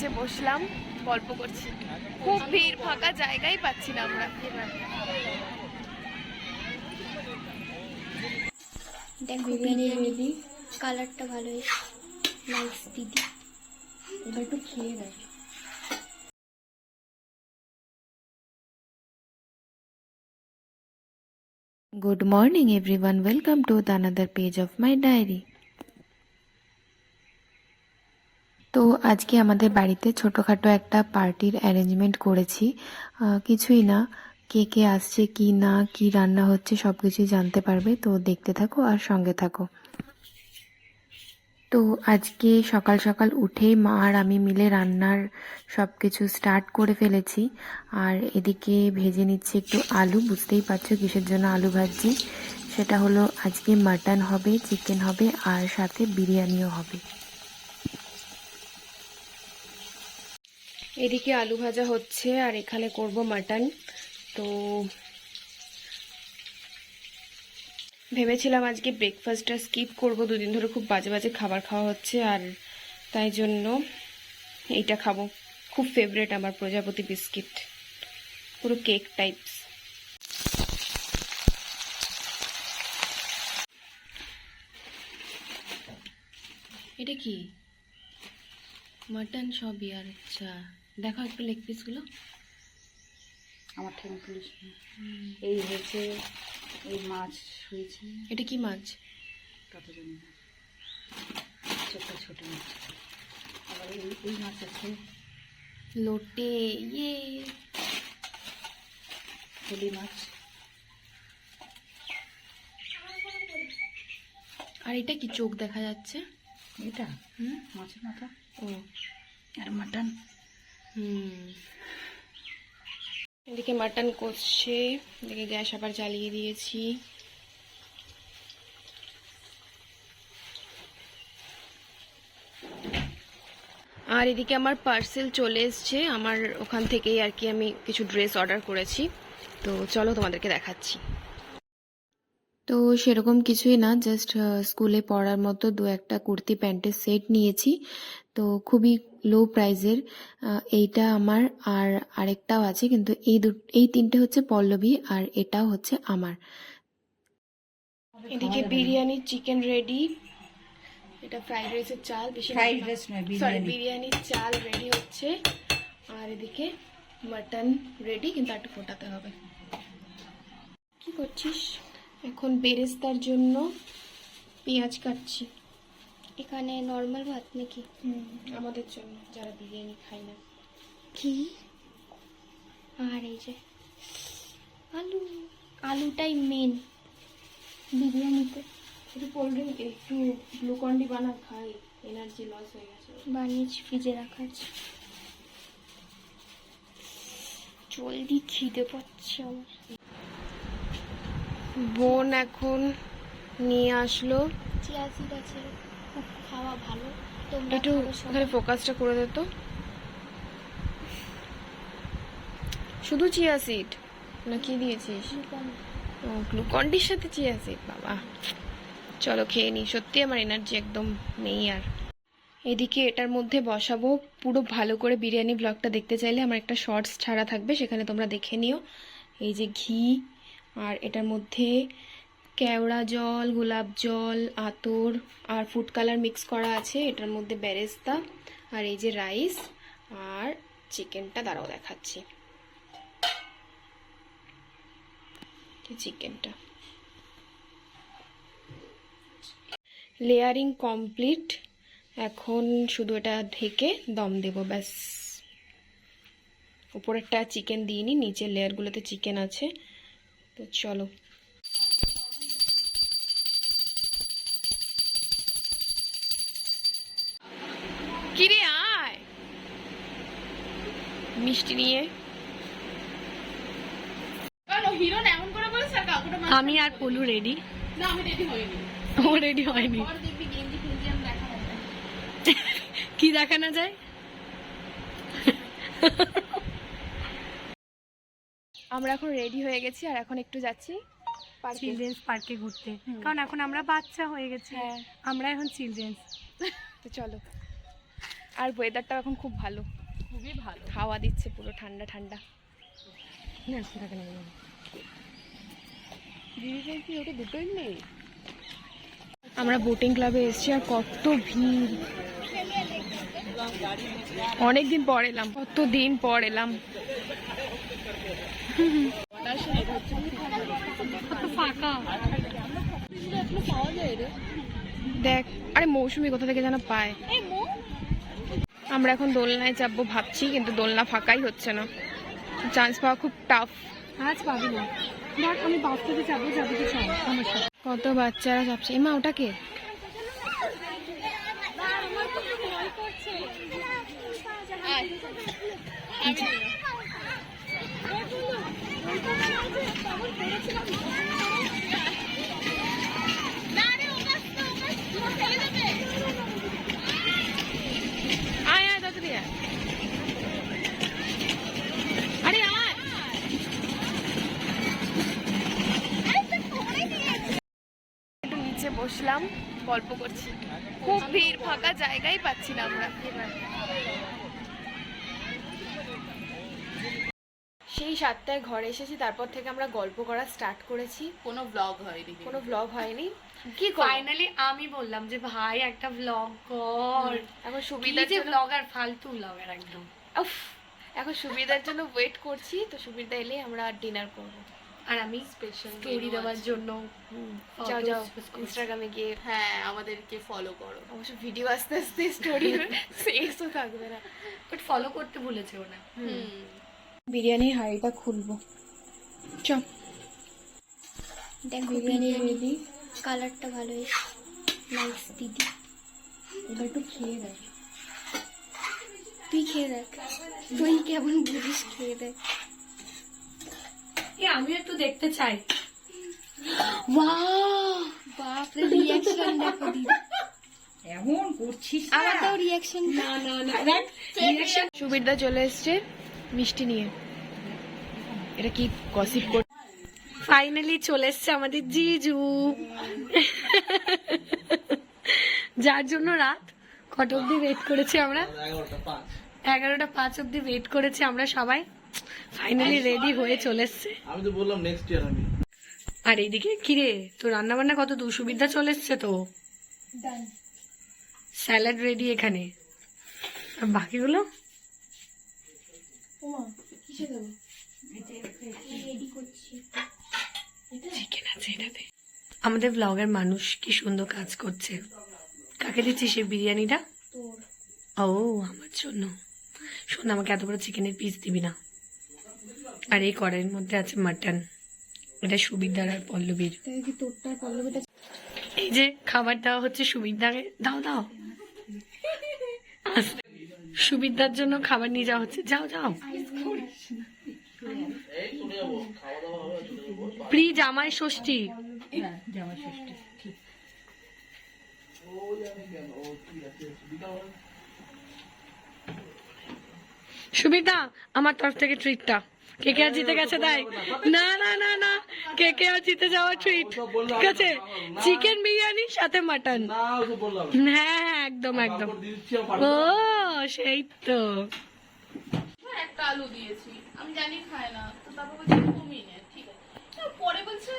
বেঞ্চে বসলাম, গল্প করছি। খুব ভিড়, ফাঁকা জায়গাই পাচ্ছি না আমরা। দেখো বিরিয়ানি কালারটা ভালো হয়েছে, নাইস দিদি। এবার একটু খেয়ে দেয়। Good morning everyone, welcome to the another page of my diary. তো আজকে আমাদের বাড়িতে ছোটোখাটো একটা পার্টির অ্যারেঞ্জমেন্ট করেছি। কিছুই না, কে কে আসছে কি না কি রান্না হচ্ছে সব কিছুই জানতে পারবে, তো দেখতে থাকো আর সঙ্গে থাকো। তো আজকে সকাল সকাল উঠেই মা আর আমি মিলে রান্নার সব কিছু স্টার্ট করে ফেলেছি। আর এদিকে ভেজে নিচ্ছি একটু আলু, বুঝতেই পারছো কিসের জন্য আলু ভাজছি। সেটা হলো আজকে মাটন হবে, চিকেন হবে আর সাথে বিরিয়ানিও হবে। এদিকে আলু ভাজা হচ্ছে আর এখানে করব মাটন। তো ভেবেছিলাম আজকে ব্রেকফাস্টটা স্কিপ করব, দুদিন ধরে খুব বাজে বাজে খাবার খাওয়া হচ্ছে, আর তাই জন্য এইটা খাবো। খুব ফেভারিট আমার প্রজাপতি বিস্কিট, পুরো কেক টাইপস। এটা কি মাটন সবই? আর আচ্ছা দেখো একটু লেগ পিসগুলো। আমার ঠ্যাং পুলিশ এই হয়েছে, এই মাছ হয়েছে। এটা কি মাছ? কত জানি না, ছোট ছোট মাছ। আবার এই মাছ আছে, লোটে, ইয়ে ফলি মাছ। আর এটা কি চোখ দেখা যাচ্ছে? এটা মাছের মাথা। ও, আর মাটন। এদিকে মাটন কষছে, এদিকে গ্যাস আবার জ্বালিয়ে দিয়েছি। আর এদিকে আমার পার্সেল চলে এসছে, আমার ওখান থেকেই আর কি আমি কিছু ড্রেস অর্ডার করেছি। তো চলো তোমাদেরকে দেখাচ্ছি। তো সেরকম কিছুই না, জাস্ট স্কুলে পরার মতো দু একটা কুর্তি প্যান্টের সেট নিয়েছি। তো খুবই লো প্রাইজের। এইটা আমার, আর আরেকটাও আছে, কিন্তু এই তিনটে হচ্ছে পল্লবী আর এটাও হচ্ছে আমার। এদিকে বিরিয়ানি চিকেন রেডি, এটা ফ্রাইড রাইসের চাল, বেশি ফ্রাইড রাইস নয়, সরি বিরিয়ানি। বিরিয়ানির চাল রেডি হচ্ছে। আর এদিকে মাটন রেডি, কিন্তু একটু ফোটাতে হবে। কি করছিস? এখন বেরেস্তার জন্য পেঁয়াজ কাটছি। এখানে নর্মাল ভাত নাকি? আমাদের জন্য, যারা বিরিয়ানি খায় না। কি? আর এই যে আলু, আলুটাই মেন বিরিয়ানিতে। একটু কোল্ড ড্রিঙ্ক, একটু গ্লুকন্ডি বানা খাই, এনার্জি লস হয়ে গেছে। বানিয়েছি, ফ্রিজে রাখা আছে। জলদি খিদে পাচ্ছে আমার। বোন এখন নিয়ে আসলো। চিয়া সিড আছে, খুব খাওয়া ভালো। তোমরা একটু খাও সবাই। এখানে ফোকাসটা করে দে তো। শুধু চিয়া সিড না কি দিয়েছিস? ও, গ্লুকন্ডির সাথে চিয়া সিড, বাবা। চলো খেয়ে নি, সত্যি আমার এনার্জি একদম নেই আর। এদিকে এটার মধ্যে বসাবো, পুরো ভালো করে বিরিয়ানি ব্লগটা দেখতে চাইলে আমার একটা শর্টস ছাড়া থাকবে, সেখানে তোমরা দেখে নিও। এই যে ঘি, আর এটার মধ্যে কেওড়া জল, গোলাপ জল, আতর আর ফুড কালার মিক্স করা আছে। এটার মধ্যে বেরেস্তা, আর এই যে রাইস আর চিকেনটা, দাঁড়াও দেখাচ্ছি। চিকেনটা লেয়ারিং কমপ্লিট, এখন শুধু এটা ঢেকে দম দেব, ব্যাস। উপরেরটা চিকেন দিইনি, নিচের লেয়ারগুলোতে চিকেন আছে। তো চলো। কিরে আয় মিষ্টি নিয়ে। আমি আর পলু রেডি। ও রেডি হয়নি। কি দেখানো যায়? আমরা এখন রেডি হয়ে গেছি, আর এখন একটু যাচ্ছি চিলড্রেন্স পার্কে ঘুরতে, কারণ এখন আমরা বাচ্চা হয়ে গেছি। হ্যাঁ, আমরা এখন চিলড্রেন্স। তো চলো। আর ওয়েদারটা এখন খুব ভালো, খুবই ভালো। হাওয়া দিচ্ছে পুরো ঠান্ডা ঠান্ডা। দিদিদের কি ওটা দুটোই নেই? আমরা বোটিং ক্লাবে এসেছি আর কত ভিড়, অনেকদিন পর এলাম, কতদিন পর এলাম। ফাঁকা। দেখ, আরে মৌসুমি কোথা থেকে যেন পায়। আমরা এখন দোলনায় চাপবো ভাবছি, কিন্তু দোলনা ফাঁকাই হচ্ছে না, চান্স পাওয়া খুব টাফ। আজ পাবি না। দেখ আমি বাস থেকে যাবো, যাবি কি চাই আমার সাথে। কত বাচ্চারা চাপছে। এমা ওটাকে আয় আয় তাড়াতাড়ি আয়। আরে আয়। একটু নিচে বসলাম, গল্প করছি, খুব ভিড়, ফাঁকা জায়গাই পাচ্ছি না আমরা। সেই 7টায় ঘরে এসেছি, তারপর থেকে আমরা গল্প করা স্টার্ট করেছি। কোনো ব্লগ হয়নি, কোনো ব্লগ হয়নি। কি ফাইনালি আমি বললাম যে ভাই একটা ব্লগ কর। এখন কি সুবিধার যে জন্য ব্লগার, ফালতু ব্লগার একদম। উফ, এখন সুবিধার জন্য ওয়েট করছি, তো সুবিধা এলে আমরা ডিনার করব। আর আমি স্পেশাল স্টোরি দেওয়ার জন্য যাও যাও ইনস্টাগ্রামে গিয়ে, হ্যাঁ আমাদেরকে ফলো করো। অবশ্য ভিডিও আস্তে আস্তে স্টোরি শেষও থাকবে না। বাট ফলো করতে ভুলেছে ওনা। বিরিয়ানির হাঁড়িটা খুলবো, চ। দেখো বিরিয়ানি রেডি, কালারটা ভালো এসেছে, নাইস দিদি। এবার একটু খেয়ে দেখ। তুই খেয়ে দেখ, তুই কেমন বুঝিস, খেয়ে দেখ। আমি একটু দেখতে চাই। ওয়াও, বাপরে রিঅ্যাকশন দেখো দিদি। এমন করছিস আমার তো রিঅ্যাকশন না না না, দেখ রিঅ্যাকশন। সুবিধা চলে এসছে মিষ্টি নিয়ে। এটা কি গসিপ কর? ফাইনালি চলে এসছে আমাদের জিজু, যার জন্য রাত কত অব্দি ওয়েট করেছি আমরা, 11:05 অব্দি ওয়েট করেছি আমরা সবাই। ফাইনালি রেডি হয়ে চলে এসছে। আমি তো বললাম নেক্সট ইয়ার আমি। আর এইদিকে কিরে তো রান্না বান্না কত দূর, সুবিধা চলে এসছে তো, স্যালাড রেডি এখানে। আর বাকিগুলো চিকেন আছে এটাতে। আমাদের ব্লগের মানুষ কি সুন্দর কাজ করছে। কাকে দিচ্ছিস সেই বিরিয়ানিটা? ও আমার জন্য। শোন, আমাকে এত বড় চিকেনের পিস দিবি না। আর এই কড়াইয়ের মধ্যে আছে মাটন, এটা সুবিধার আর পল্লবীর। এই যে খাবার দেওয়া হচ্ছে সুবিধাকে, দাও দাও। আস্তে। সুবিধার জন্য খাবার নিয়ে যাওয়া হচ্ছে, যাও যাও। প্রি জামাই ষষ্ঠী। জামাই ষষ্ঠী ঠিক। সুবিধা আমার তরফ থেকে ট্রিটটা। কে কে আর জিতে গেছে তাই? না না না না, কে কে আর জিতে যাওয়ার ট্রিট, ঠিক আছে? চিকেন বিরিয়ানি সাথে মাটন। না ওসব বললাম। হ্যাঁ হ্যাঁ, একদম একদম। তারপর দিচ্ছি আমার পাঠাবো। ও সেই তো। একটা আলু দিয়েছি, আমি জানি খায় না, তো তারপর বলছি কমিয়ে নে, ঠিক আছে। তো পরে বলছে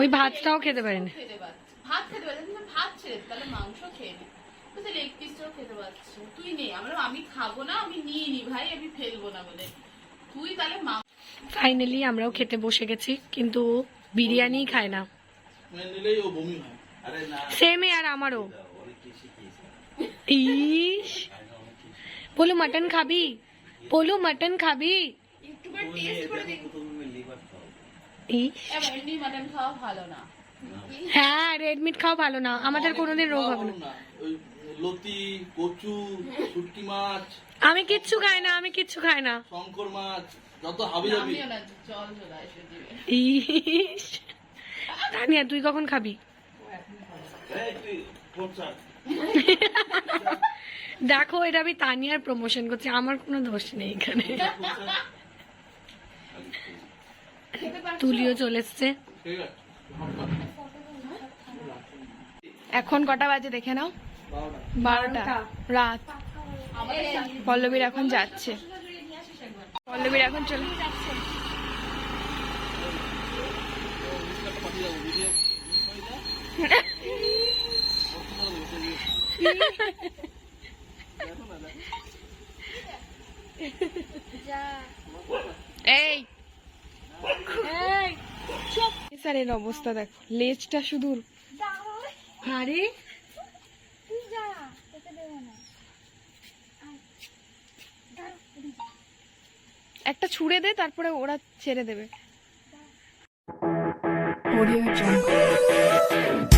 ওই ভাতটাও খেতে পারেনি। খেতে পারছি, ভাত খেতে পারছি না, ভাত ছেড়ে দে, তাহলে মাংস খেয়ে নে। বলছে লেগ পিসটাও খেতে পারছি, তুই নে। আমরা আমি খাবো না, আমি নিয়ে নি ভাই, আমি ফেলবো না বলে। তুই তাহলে ফাইনালি আমরাও খেতে বসে গেছি, কিন্তু ও বিরিয়ানি খায় না। মানে নিলেই ও বমি হয়। আরে না সেমে আর আমারও। ইস, বলো মাটন খাবি, বলো মাটন খাবি। একটু করে টেস্ট করে দেখ। ইস, এমনি মাটন খাওয়া ভালো না। হ্যাঁ রেড মিট খাওয়া ভালো না, আমাদের কোনোদিন রোগ হবে না। না ওই লতি, কচু, শুটকি মাছ, আমি কিচ্ছু খাই না, আমি কিচ্ছু খাই না। শঙ্কর মাছ, যত হাবি যাবি। আমিও না, জল চলে আসে দিবে। ইস, তানিয়া তুই কখন খাবি? এই তুই পচা। দেখো, এটা আমি তানিয়ার প্রমোশন করছি, আমার কোনো দোষ নেই এখানে। তুলিও চলে এসছে। ঠিক আছে। এখন কটা বাজে দেখে নাও। 12টা রাত। পল্লবীর এখন যাচ্ছে, পল্লবীর এখন চলে এই স্যারের অবস্থা দেখো, লেজটা শুধু। আরে তুই যা, তোকে দেবো না। একটা ছুঁড়ে দে, তারপরে ওরা ছেড়ে দেবে। Audio Jungle.